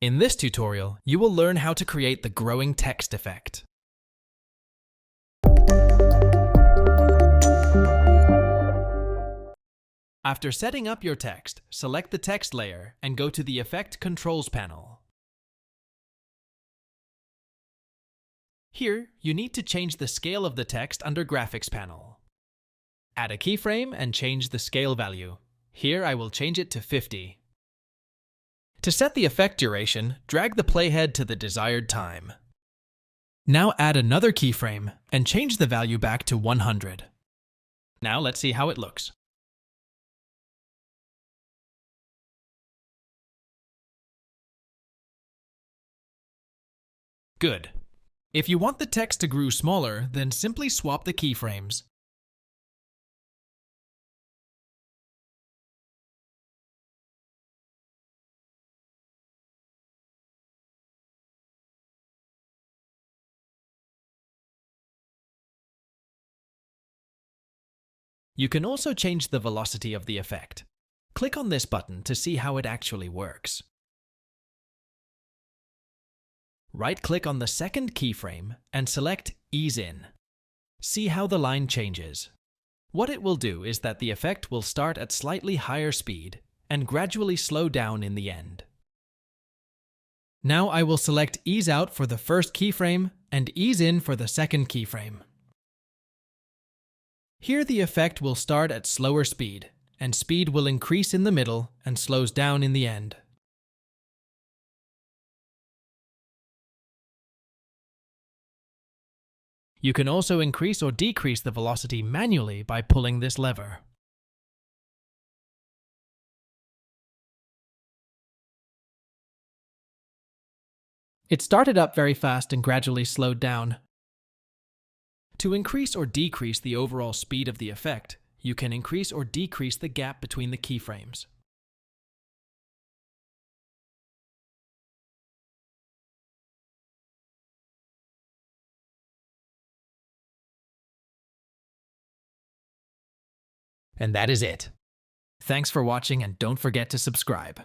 In this tutorial, you will learn how to create the growing text effect. After setting up your text, select the text layer and go to the Effect Controls panel. Here, you need to change the scale of the text under Graphics panel. Add a keyframe and change the scale value. Here I will change it to 50. To set the effect duration, drag the playhead to the desired time. Now add another keyframe and change the value back to 100. Now let's see how it looks. Good. If you want the text to grow smaller, then simply swap the keyframes. You can also change the velocity of the effect. Click on this button to see how it actually works. Right-click on the second keyframe and select Ease In. See how the line changes. What it will do is that the effect will start at slightly higher speed and gradually slow down in the end. Now I will select Ease Out for the first keyframe and Ease In for the second keyframe. Here the effect will start at slower speed, and speed will increase in the middle and slows down in the end. You can also increase or decrease the velocity manually by pulling this lever. It started up very fast and gradually slowed down. To increase or decrease the overall speed of the effect, you can increase or decrease the gap between the keyframes. And that is it. Thanks for watching and don't forget to subscribe.